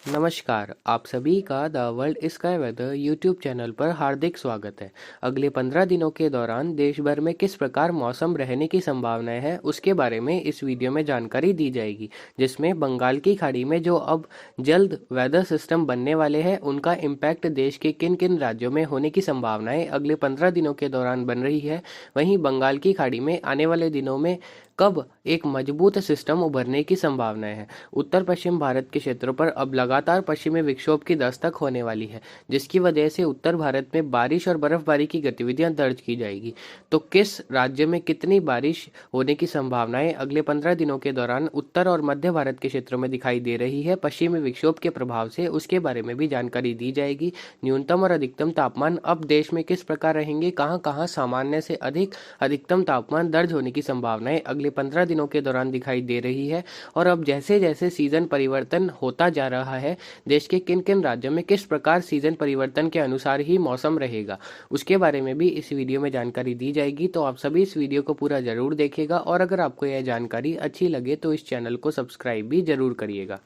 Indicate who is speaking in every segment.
Speaker 1: नमस्कार, आप सभी का the World Sky Weather YouTube channel पर हार्दिक स्वागत है। अगले 15 दिनों के दौरान देश भर में किस प्रकार मौसम रहने की संभावनाएं हैं, उसके बारे में इस वीडियो में जानकारी दी जाएगी, जिसमें बंगाल की खाड़ी में जो अब जल्द वेदर सिस्टम बनने वाले हैं, उनका इम्पैक्ट देश के किन किन राज्यों में होने की संभावनाएं अगले 15 दिनों के दौरान बन रही है। वहीं बंगाल की खाड़ी में आने वाले दिनों में कब एक मजबूत सिस्टम उभरने की संभावनाएं हैं। उत्तर पश्चिम भारत के क्षेत्रों पर अब लगातार पश्चिमी विक्षोभ की दस्तक होने वाली है, जिसकी वजह से उत्तर भारत में बारिश और बर्फबारी की गतिविधियां दर्ज की जाएगी। तो किस राज्य में कितनी बारिश होने की संभावनाएं अगले 15 दिनों के दौरान उत्तर और मध्य भारत के क्षेत्रों में दिखाई दे रही है पश्चिमी विक्षोभ के प्रभाव से, उसके बारे में भी जानकारी दी जाएगी। न्यूनतम और अधिकतम तापमान अब देश में किस प्रकार रहेंगे, कहां कहां सामान्य से अधिक अधिकतम तापमान दर्ज होने की संभावनाएं अगले 15 दिनों के दौरान दिखाई दे रही है। और अब जैसे जैसे सीजन परिवर्तन होता जा रहा है, देश के किन किन राज्यों में किस प्रकार सीजन परिवर्तन के अनुसार ही मौसम रहेगा, उसके बारे में भी इस वीडियो में जानकारी दी जाएगी। तो आप सभी इस वीडियो को पूरा जरूर देखिएगा और अगर आपको यह जानकारी अच्छी लगे तो इस चैनल को सब्सक्राइब भी जरूर करिएगा।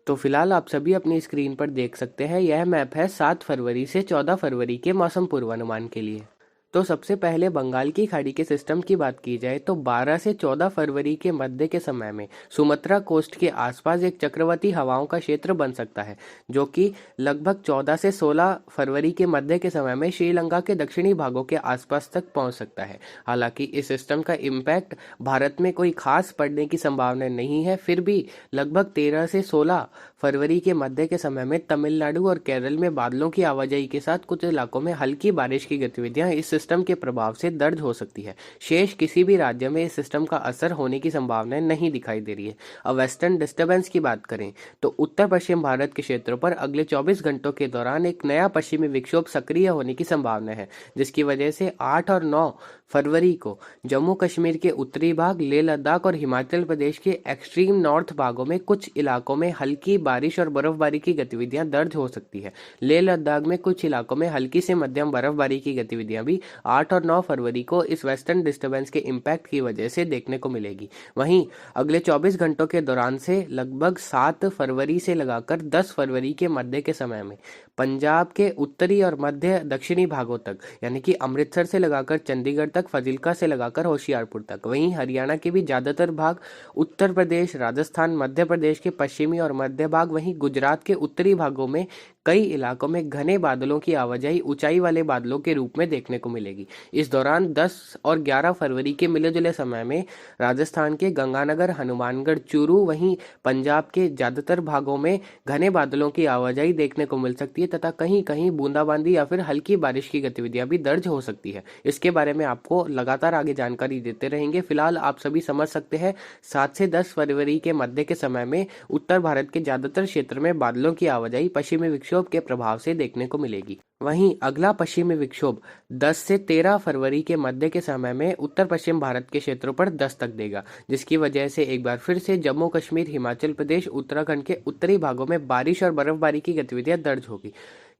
Speaker 1: तो फिलहाल आप सभी अपनी स्क्रीन पर देख सकते हैं, यह मैप है 7 फरवरी से 14 फरवरी के मौसम पूर्वानुमान के लिए। तो सबसे पहले बंगाल की खाड़ी के सिस्टम की बात की जाए तो 12 से 14 फरवरी के मध्य के समय में सुमात्रा कोस्ट के आसपास एक चक्रवाती हवाओं का क्षेत्र बन सकता है, जो कि लगभग 14 से 16 फरवरी के मध्य के समय में श्रीलंका के दक्षिणी भागों के आसपास तक पहुंच सकता है। हालांकि इस सिस्टम का इम्पैक्ट भारत में कोई खास पड़ने की संभावना नहीं है, फिर भी लगभग 13 से 16 फरवरी के मध्य के समय में तमिलनाडु और केरल में बादलों की आवाजाही के साथ कुछ इलाकों में हल्की बारिश की गतिविधियां इस सिस्टम के प्रभाव से दर्ज हो सकती है। शेष किसी भी राज्य में इस सिस्टम का असर होने की संभावना नहीं दिखाई दे रही है। अब वेस्टर्न डिस्टर्बेंस की बात करें तो उत्तर पश्चिम भारत के क्षेत्रों पर अगले 24 घंटों के दौरान एक नया पश्चिमी विक्षोभ सक्रिय होने की संभावना है, जिसकी वजह से 8 और 9 फरवरी को जम्मू कश्मीर के उत्तरी भाग, लेह लद्दाख और हिमाचल प्रदेश के एक्सट्रीम नॉर्थ भागों में कुछ इलाकों में हल्की बारिश और बर्फबारी की गतिविधियां दर्ज हो सकती है। लेह लद्दाख में कुछ इलाकों में हल्की से मध्यम बर्फबारी की गतिविधियां भी 8 और 9 फरवरी को इस वेस्टर्न डिस्टर्बेंस के इम्पैक्ट की वजह से देखने को मिलेगी। वहीं अगले 24 घंटों के दौरान से लगभग 7 फरवरी से लगाकर 10 फरवरी के मध्य के समय में पंजाब के उत्तरी और मध्य दक्षिणी भागों तक, यानी कि अमृतसर से लगाकर चंडीगढ़ तक, फाजिल्का से लगाकर होशियारपुर तक, वहीं हरियाणा के भी ज्यादातर भाग, उत्तर प्रदेश, राजस्थान, मध्य प्रदेश के पश्चिमी और मध्य भाग, वहीं गुजरात के उत्तरी भागों में कई इलाकों में घने बादलों की आवाजाही ऊंचाई वाले बादलों के रूप में देखने को मिलेगी। इस दौरान 10 और 11 फरवरी के मिले जुले समय में राजस्थान के गंगानगर, हनुमानगढ़, चूरू, वहीं पंजाब के ज्यादातर भागों में घने बादलों की आवाजाही देखने को मिल सकती है तथा कहीं कहीं बूंदाबांदी या फिर हल्की बारिश की गतिविधियां भी दर्ज हो सकती है। इसके बारे में आपको लगातार आगे जानकारी देते रहेंगे। फिलहाल आप सभी समझ सकते हैं 7 से 10 फरवरी के मध्य के समय में उत्तर भारत के ज्यादातर क्षेत्र में बादलों की आवाजाही पश्चिमी विक्षोभ के प्रभाव से देखने को मिलेगी। वहीं अगला पश्चिमी विक्षोभ 10 से 13 फरवरी के मध्य के समय में उत्तर पश्चिम भारत के क्षेत्रों पर दस्तक देगा, जिसकी वजह से एक बार फिर से जम्मू कश्मीर, हिमाचल प्रदेश, उत्तराखंड के उत्तरी भागों में बारिश और बर्फबारी की गतिविधियां दर्ज होगी।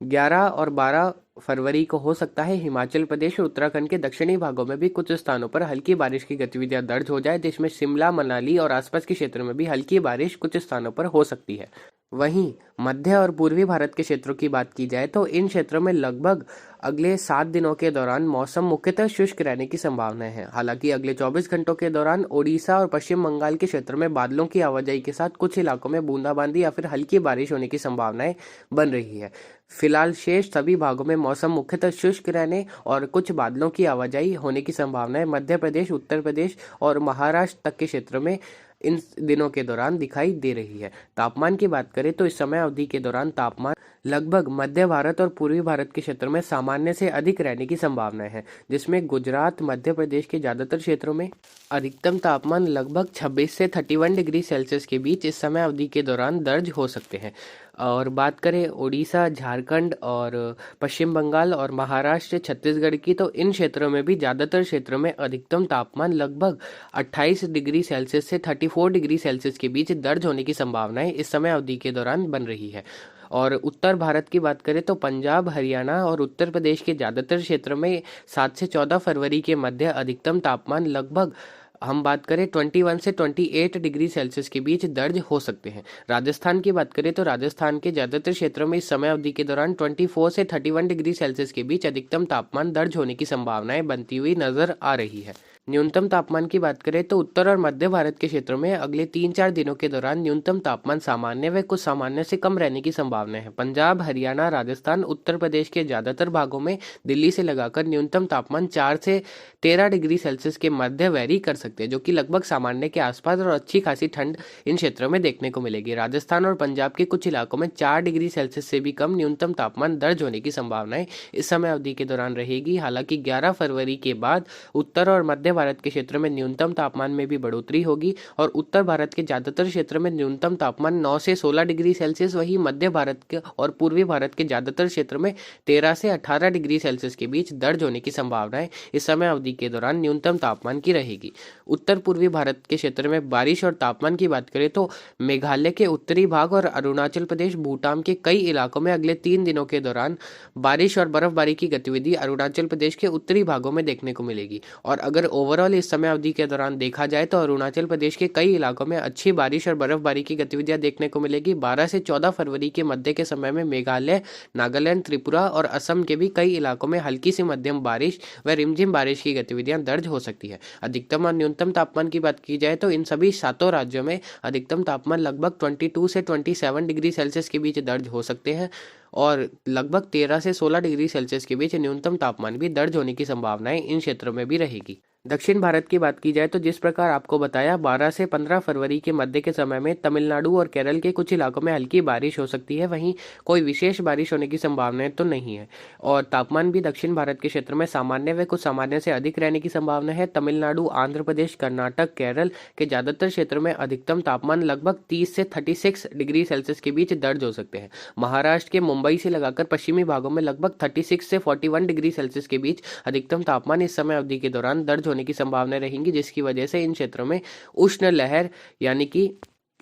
Speaker 1: 11 और 12 फरवरी को हो सकता है हिमाचल प्रदेश और उत्तराखंड के दक्षिणी भागों में भी कुछ स्थानों पर हल्की बारिश की गतिविधियां दर्ज हो जाए, जिसमें शिमला, मनाली और आसपास के क्षेत्रों में भी हल्की बारिश कुछ स्थानों पर हो सकती है। वहीं मध्य और पूर्वी भारत के क्षेत्रों की बात की जाए तो इन क्षेत्रों में लगभग अगले 7 दिनों के दौरान मौसम मुख्यतः शुष्क रहने की संभावना है। हालांकि अगले 24 घंटों के दौरान ओडिशा और पश्चिम बंगाल के क्षेत्र में बादलों की आवाजाही के साथ कुछ इलाकों में बूंदाबांदी या फिर हल्की बारिश होने की संभावनाएं बन रही है। फिलहाल शेष सभी भागों में मौसम मुख्यतः शुष्क रहने और कुछ बादलों की आवाजाही होने की संभावनाएं मध्य प्रदेश, उत्तर प्रदेश और महाराष्ट्र तक के क्षेत्रों में इन दिनों के दौरान दिखाई दे रही है। तापमान की बात करें तो इस समय अवधि के दौरान तापमान लगभग मध्य भारत और पूर्वी भारत के क्षेत्रों में सामान्य से अधिक रहने की संभावना है, जिसमें गुजरात, मध्य प्रदेश के ज्यादातर क्षेत्रों में अधिकतम तापमान लगभग 26 से 31 डिग्री सेल्सियस के बीच इस समय अवधि के दौरान दर्ज हो सकते हैं। और बात करें उड़ीसा, झारखंड और पश्चिम बंगाल और महाराष्ट्र, छत्तीसगढ़ की, तो इन क्षेत्रों में भी ज्यादातर क्षेत्रों में अधिकतम तापमान लगभग 28 डिग्री सेल्सियस से 34 डिग्री सेल्सियस के बीच दर्ज होने की संभावनाएं इस समय अवधि के दौरान बन रही है। और उत्तर भारत की बात करें तो पंजाब, हरियाणा और उत्तर प्रदेश के ज्यादातर क्षेत्रों में 7 से 14 फरवरी के मध्य अधिकतम तापमान लगभग हम बात करें 21 से 28 डिग्री सेल्सियस के बीच दर्ज हो सकते हैं। राजस्थान की बात करें तो राजस्थान के ज़्यादातर क्षेत्रों में इस समय अवधि के दौरान 24 से 31 डिग्री सेल्सियस के बीच अधिकतम तापमान दर्ज होने की संभावनाएं बनती हुई नजर आ रही है। न्यूनतम तापमान की बात करें तो उत्तर और मध्य भारत के क्षेत्रों में अगले 3-4 दिनों के दौरान न्यूनतम तापमान सामान्य व कुछ सामान्य से कम रहने की संभावना है। पंजाब, हरियाणा, राजस्थान, उत्तर प्रदेश के ज़्यादातर भागों में दिल्ली से लगाकर न्यूनतम तापमान 4 से 13 डिग्री सेल्सियस के मध्य वैरी कर सकते हैं, जो कि लगभग सामान्य के आसपास, और अच्छी खासी ठंड इन क्षेत्रों में देखने को मिलेगी। राजस्थान और पंजाब के कुछ इलाकों में 4 डिग्री सेल्सियस से भी कम न्यूनतम तापमान दर्ज होने की संभावनाएं इस समय अवधि के दौरान रहेगी। हालांकि 11 फरवरी के बाद उत्तर और मध्य भारत के क्षेत्र में न्यूनतम तापमान में भी बढ़ोतरी होगी और उत्तर भारत के ज्यादातर क्षेत्र में न्यूनतम तापमान 9 से 16 डिग्री सेल्सियस, वही मध्य भारत के और पूर्वी भारत के ज्यादातर क्षेत्र में 13 से 18 डिग्री सेल्सियस के बीच दर्ज होने की संभावनाएं इस समय अवधि के दौरान न्यूनतम तापमान की रहेगी। उत्तर पूर्वी भारत के क्षेत्र में बारिश और तापमान की बात करें तो मेघालय के उत्तरी भाग और अरुणाचल प्रदेश, भूटान के कई इलाकों में अगले 3 दिनों के दौरान बारिश और बर्फबारी की गतिविधि अरुणाचल प्रदेश के उत्तरी भागों में देखने को मिलेगी। और अगर ओवरऑल इस समय अवधि के दौरान देखा जाए तो अरुणाचल प्रदेश के कई इलाकों में अच्छी बारिश और बर्फबारी की गतिविधियां देखने को मिलेगी। 12 से 14 फरवरी के मध्य के समय में मेघालय, नागालैंड, त्रिपुरा और असम के भी कई इलाकों में हल्की से मध्यम बारिश व रिमझिम बारिश की गतिविधियां दर्ज हो सकती है। अधिकतम और न्यूनतम तापमान की बात की जाए तो इन सभी 7 राज्यों में अधिकतम तापमान लगभग 22 से 27 डिग्री सेल्सियस के बीच दर्ज हो सकते हैं और लगभग 13 से 16 डिग्री सेल्सियस के बीच न्यूनतम तापमान भी दर्ज होने की संभावनाएं इन क्षेत्रों में भी रहेगी। दक्षिण भारत की बात की जाए तो जिस प्रकार आपको बताया 12 से 15 फरवरी के मध्य के समय में तमिलनाडु और केरल के कुछ इलाकों में हल्की बारिश हो सकती है, वहीं कोई विशेष बारिश होने की संभावनाएं तो नहीं है। और तापमान भी दक्षिण भारत के क्षेत्र में सामान्य व कुछ सामान्य से अधिक रहने की संभावना है। तमिलनाडु, आंध्र प्रदेश, कर्नाटक, केरल के ज्यादातर क्षेत्रों में अधिकतम तापमान लगभग 30 से 36 डिग्री सेल्सियस के बीच दर्ज हो सकते हैं। महाराष्ट्र के मुंबई से लगाकर पश्चिमी भागों में लगभग 36 से 41 डिग्री सेल्सियस के बीच अधिकतम तापमान इस समय अवधि के दौरान दर्ज होने की संभावना रहेंगी, जिसकी वजह से इन क्षेत्रों में उष्ण लहर यानी कि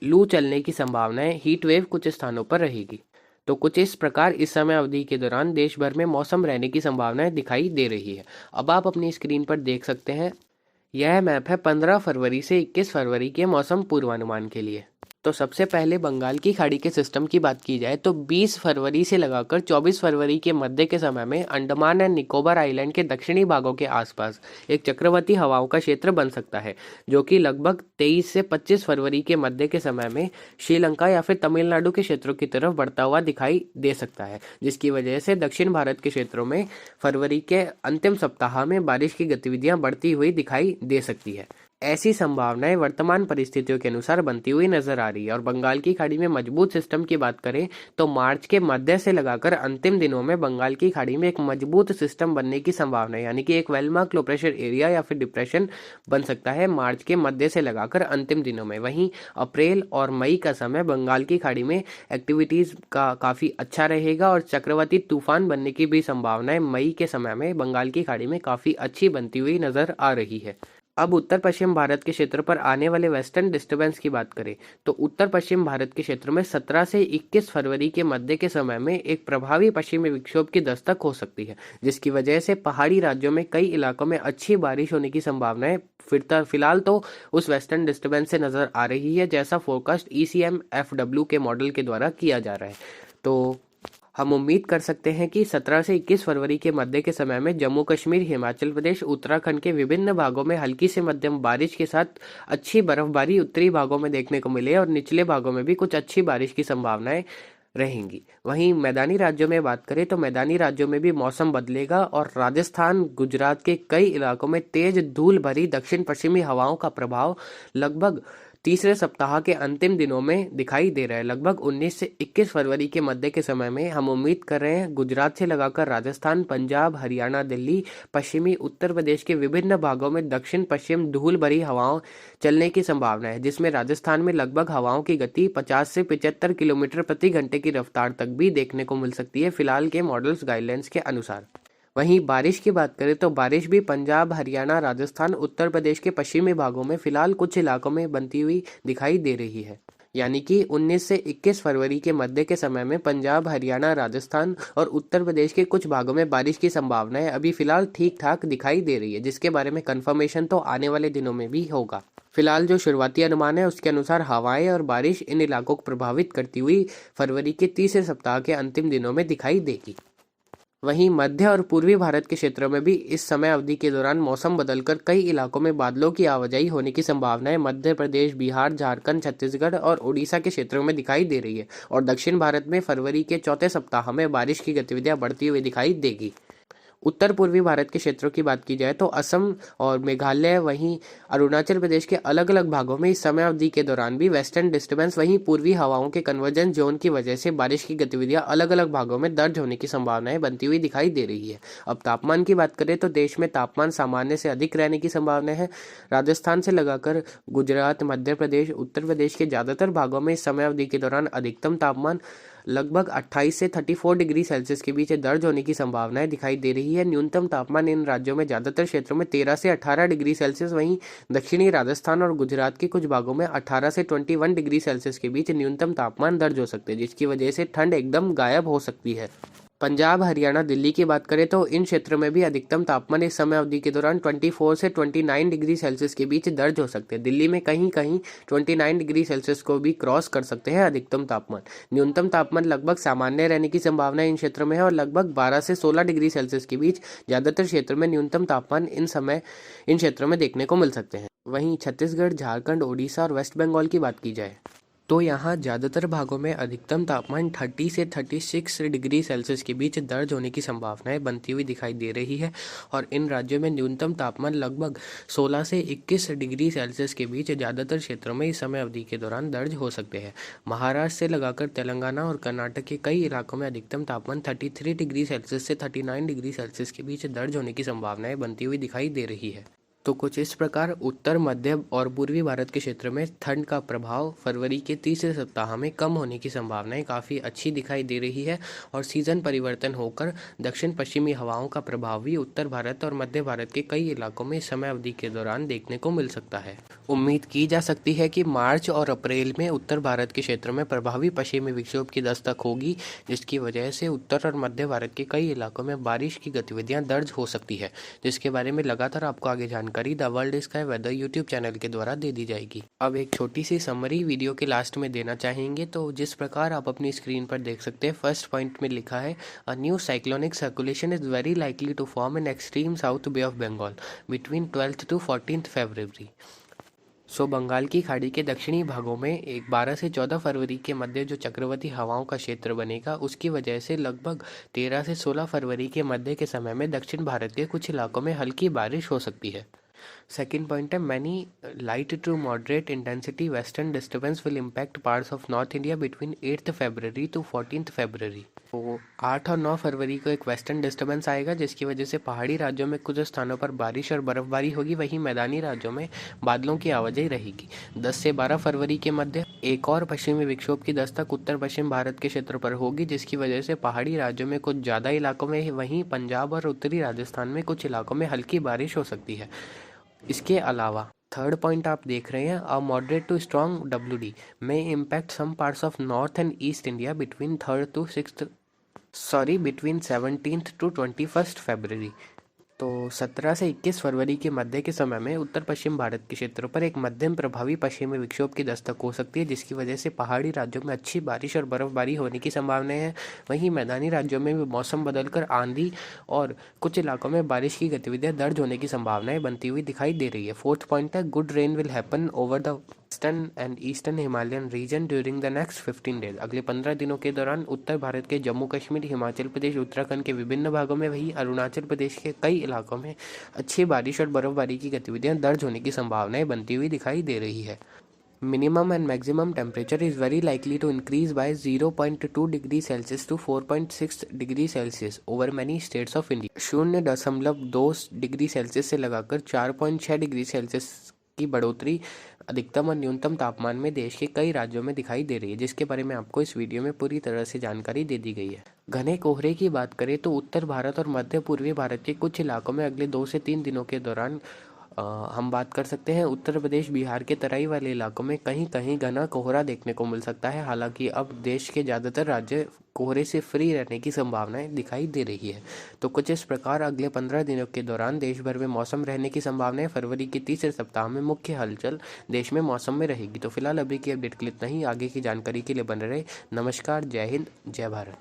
Speaker 1: लू चलने की संभावनाएं, हीट वेव कुछ स्थानों पर रहेगी। तो कुछ इस प्रकार इस समय अवधि के दौरान देश भर में मौसम रहने की संभावनाएं दिखाई दे रही है। अब आप अपनी स्क्रीन पर देख सकते हैं, यह मैप है 15 फरवरी से 21 फरवरी के मौसम पूर्वानुमान के लिए। तो सबसे पहले बंगाल की खाड़ी के सिस्टम की बात की जाए तो 20 फरवरी से लगाकर 24 फरवरी के मध्य के समय में अंडमान एंड निकोबार आइलैंड के दक्षिणी भागों के आसपास एक चक्रवाती हवाओं का क्षेत्र बन सकता है, जो कि लगभग 23 से 25 फरवरी के मध्य के समय में श्रीलंका या फिर तमिलनाडु के क्षेत्रों की तरफ बढ़ता हुआ दिखाई दे सकता है, जिसकी वजह से दक्षिण भारत के क्षेत्रों में फरवरी के अंतिम सप्ताह में बारिश की गतिविधियां बढ़ती हुई दिखाई दे सकती है। ऐसी संभावनाएं वर्तमान परिस्थितियों के अनुसार बनती हुई नजर आ रही है। और बंगाल की खाड़ी में मजबूत सिस्टम की बात करें तो मार्च के मध्य से लगाकर अंतिम दिनों में बंगाल की खाड़ी में एक मजबूत सिस्टम बनने की संभावना है, यानी कि एक well marked low pressure area या फिर डिप्रेशन बन सकता है मार्च के मध्य से लगाकर अंतिम दिनों में। वहीं अप्रैल और मई का समय बंगाल की खाड़ी में एक्टिविटीज का काफी अच्छा रहेगा और चक्रवाती तूफान बनने की भी संभावनाएं मई के समय में बंगाल की खाड़ी में काफी अच्छी बनती हुई नजर आ रही है। अब उत्तर पश्चिम भारत के क्षेत्र पर आने वाले वेस्टर्न डिस्टर्बेंस की बात करें तो उत्तर पश्चिम भारत के क्षेत्र में 17 से 21 फरवरी के मध्य के समय में एक प्रभावी पश्चिमी विक्षोभ की दस्तक हो सकती है, जिसकी वजह से पहाड़ी राज्यों में कई इलाकों में अच्छी बारिश होने की संभावनाएं फिलहाल तो उस वेस्टर्न डिस्टर्बेंस से नजर आ रही है, जैसा फोरकास्ट ECMFW के मॉडल के द्वारा किया जा रहा है। तो हम उम्मीद कर सकते हैं कि 17 से 21 फरवरी के मध्य के समय में जम्मू कश्मीर, हिमाचल प्रदेश, उत्तराखंड के विभिन्न भागों में हल्की से मध्यम बारिश के साथ अच्छी बर्फबारी उत्तरी भागों में देखने को मिले और निचले भागों में भी कुछ अच्छी बारिश की संभावनाएं रहेंगी। वहीं मैदानी राज्यों में बात करें तो मैदानी राज्यों में भी मौसम बदलेगा और राजस्थान, गुजरात के कई इलाकों में तेज धूल भरी दक्षिण पश्चिमी हवाओं का प्रभाव लगभग तीसरे सप्ताह के अंतिम दिनों में दिखाई दे रहा है। लगभग 19 से 21 फरवरी के मध्य के समय में हम उम्मीद कर रहे हैं गुजरात से लगाकर राजस्थान, पंजाब, हरियाणा, दिल्ली, पश्चिमी उत्तर प्रदेश के विभिन्न भागों में दक्षिण पश्चिम धूल भरी हवाओं चलने की संभावना है, जिसमें राजस्थान में लगभग हवाओं की गति 50 से 75 किलोमीटर प्रति घंटे की रफ्तार तक भी देखने को मिल सकती है फिलहाल के मॉडल्स गाइडलाइंस के अनुसार। वहीं बारिश की बात करें तो बारिश भी पंजाब, हरियाणा, राजस्थान, उत्तर प्रदेश के पश्चिमी भागों में फिलहाल कुछ इलाकों में बनती हुई दिखाई दे रही है। यानी कि 19 से 21 फरवरी के मध्य के समय में पंजाब, हरियाणा, राजस्थान और उत्तर प्रदेश के कुछ भागों में बारिश की संभावनाएं अभी फिलहाल ठीक ठाक दिखाई दे रही है, जिसके बारे में कंफर्मेशन तो आने वाले दिनों में भी होगा। फिलहाल जो शुरुआती अनुमान है उसके अनुसार हवाएं और बारिश इन इलाकों को प्रभावित करती हुई फरवरी के तीसरे सप्ताह के अंतिम दिनों में दिखाई देगी। वहीं मध्य और पूर्वी भारत के क्षेत्रों में भी इस समय अवधि के दौरान मौसम बदलकर कई इलाकों में बादलों की आवाजाही होने की संभावनाएं मध्य प्रदेश, बिहार, झारखंड, छत्तीसगढ़ और उड़ीसा के क्षेत्रों में दिखाई दे रही है। और दक्षिण भारत में फरवरी के चौथे सप्ताह में बारिश की गतिविधियां बढ़ती हुई दिखाई देगी। उत्तर पूर्वी भारत के क्षेत्रों की बात की जाए तो असम और मेघालय, वहीं अरुणाचल प्रदेश के अलग अलग भागों में इस समय अवधि के दौरान भी वेस्टर्न डिस्टर्बेंस वहीं पूर्वी हवाओं के कन्वर्जेंस जोन की वजह से बारिश की गतिविधियां अलग अलग भागों में दर्ज होने की संभावनाएं बनती हुई दिखाई दे रही है। अब तापमान की बात करें तो देश में तापमान सामान्य से अधिक रहने की संभावना है। राजस्थान से लगाकर गुजरात, मध्य प्रदेश, उत्तर प्रदेश के ज्यादातर भागों में इस समय अवधि के दौरान अधिकतम तापमान लगभग 28 से 34 डिग्री सेल्सियस के बीच दर्ज होने की संभावनाएं दिखाई दे रही है। न्यूनतम तापमान इन राज्यों में ज्यादातर क्षेत्रों में 13 से 18 डिग्री सेल्सियस, वहीं दक्षिणी राजस्थान और गुजरात के कुछ भागों में 18 से 21 डिग्री सेल्सियस के बीच न्यूनतम तापमान दर्ज हो सकते हैं, जिसकी वजह से ठंड एकदम गायब हो सकती है। पंजाब, हरियाणा, दिल्ली की बात करें तो इन क्षेत्रों में भी अधिकतम तापमान इस समय अवधि के दौरान 24 से 29 डिग्री सेल्सियस के बीच दर्ज हो सकते हैं। दिल्ली में कहीं कहीं 29 डिग्री सेल्सियस को भी क्रॉस कर सकते हैं अधिकतम तापमान। न्यूनतम तापमान लगभग सामान्य रहने की संभावना इन क्षेत्रों में है और लगभग 12 से 16 डिग्री सेल्सियस के बीच ज्यादातर क्षेत्रों में न्यूनतम तापमान इन क्षेत्रों में देखने को मिल सकते हैं। वहीं छत्तीसगढ़, झारखंड, ओडिशा और वेस्ट बंगाल की बात की जाए तो यहाँ ज़्यादातर भागों में अधिकतम तापमान 30 से 36 डिग्री सेल्सियस के बीच दर्ज होने की संभावनाएं बनती हुई दिखाई दे रही है और इन राज्यों में न्यूनतम तापमान लगभग 16 से 21 डिग्री सेल्सियस के बीच ज़्यादातर क्षेत्रों में इस समय अवधि के दौरान दर्ज हो सकते हैं। महाराष्ट्र से लगाकर तेलंगाना और कर्नाटक के कई इलाकों में अधिकतम तापमान 33 डिग्री सेल्सियस से 39 डिग्री सेल्सियस के बीच दर्ज होने की संभावनाएं बनती हुई दिखाई दे रही है। तो कुछ इस प्रकार उत्तर, मध्य और पूर्वी भारत के क्षेत्र में ठंड का प्रभाव फरवरी के तीसरे सप्ताह में कम होने की संभावनाएं काफ़ी अच्छी दिखाई दे रही है और सीजन परिवर्तन होकर दक्षिण पश्चिमी हवाओं का प्रभाव भी उत्तर भारत और मध्य भारत के कई इलाकों में समय अवधि के दौरान देखने को मिल सकता है। उम्मीद की जा सकती है कि मार्च और अप्रैल में उत्तर भारत के क्षेत्र में प्रभावी पश्चिमी विक्षोभ की दस्तक होगी, जिसकी वजह से उत्तर और मध्य भारत के कई इलाकों में बारिश की गतिविधियां दर्ज हो सकती है, जिसके बारे में लगातार आपको आगे जानकारी the World Sky Weather YouTube channel के द्वारा दे दी जाएगी। अब एक छोटी सी समरी वीडियो के लास्ट में देना चाहेंगे तो जिस प्रकार आप अपनी स्क्रीन पर देख सकते हैं, फर्स्ट पॉइंट में लिखा है a new cyclonic circulation is very likely to form in extreme south bay of Bengal between 12th to 14th फरवरी। बंगाल की खाड़ी के दक्षिणी भागों में 12 से 14 फरवरी के मध्य जो चक्रवाती हवाओं का क्षेत्र बनेगा, उसकी वजह से लगभग 13 से 16 फरवरी के मध्य के समय में दक्षिण भारत के कुछ इलाकों में हल्की बारिश हो सकती है। सेकेंड पॉइंट है many light to moderate intensity western disturbance will impact parts of north India between 8th फरवरी to 14th फरवरी। तो 8 और 9 फरवरी को एक वेस्टर्न डिस्टर्बेंस आएगा, जिसकी वजह से पहाड़ी राज्यों में कुछ स्थानों पर बारिश और बर्फबारी होगी, वहीं मैदानी राज्यों में बादलों की आवाजाही रहेगी। 10 से 12 फरवरी के मध्य एक और पश्चिमी विक्षोभ की दस्तक उत्तर पश्चिम भारत के क्षेत्र पर होगी, जिसकी वजह से पहाड़ी राज्यों में कुछ ज़्यादा इलाकों में, वहीं पंजाब और उत्तरी राजस्थान में कुछ इलाकों में हल्की बारिश हो सकती है। इसके अलावा थर्ड पॉइंट आप देख रहे हैं a moderate to strong WD may impact some parts of north and east India between 17th to 21st फरवरी। तो 17 से 21 फरवरी के मध्य के समय में उत्तर पश्चिम भारत के क्षेत्रों पर एक मध्यम प्रभावी पश्चिमी विक्षोभ की दस्तक हो सकती है, जिसकी वजह से पहाड़ी राज्यों में अच्छी बारिश और बर्फबारी होने की संभावनाएं हैं। वहीं मैदानी राज्यों में भी मौसम बदलकर आंधी और कुछ इलाकों में बारिश की गतिविधियां दर्ज होने की संभावनाएं बनती हुई दिखाई दे रही है। फोर्थ पॉइंट है good rain will happen over the western and eastern Himalayan reason during the next 15 days. अगले 15 दिनों के दौरान उत्तर भारत के जम्मू कश्मीर, हिमाचल प्रदेश, उत्तराखंड के विभिन्न भागों में, वहीं अरुणाचल प्रदेश के कई इलाकों में अच्छी बारिश और बर्फबारी की गतिविधियां दर्ज होने की संभावनाएं बनती हुई दिखाई दे रही है। Minimum and maximum temperature is very likely to increase by 0.2 degree Celsius to 4.6 degree Celsius over many states of India. 0.2 degree Celsius से लगाकर 4.6 डिग्री सेल्सियस की बढ़ोतरी अधिकतम और न्यूनतम तापमान में देश के कई राज्यों में दिखाई दे रही है, जिसके बारे में आपको इस वीडियो में पूरी तरह से जानकारी दे दी गई है। घने कोहरे की बात करें तो उत्तर भारत और मध्य पूर्वी भारत के कुछ इलाकों में अगले 2 से 3 दिनों के दौरान हम बात कर सकते हैं उत्तर प्रदेश बिहार के तराई वाले इलाकों में कहीं कहीं घना कोहरा देखने को मिल सकता है। हालांकि अब देश के ज़्यादातर राज्य कोहरे से फ्री रहने की संभावनाएं दिखाई दे रही है। तो कुछ इस प्रकार अगले 15 दिनों के दौरान देश भर में मौसम रहने की संभावनाएं फरवरी के तीसरे सप्ताह में मुख्य हलचल देश में मौसम में रहेगी। तो फिलहाल अभी की अपडेट के लिए इतना ही। आगे की जानकारी के लिए बने रहे। नमस्कार, जय हिंद, जय भारत।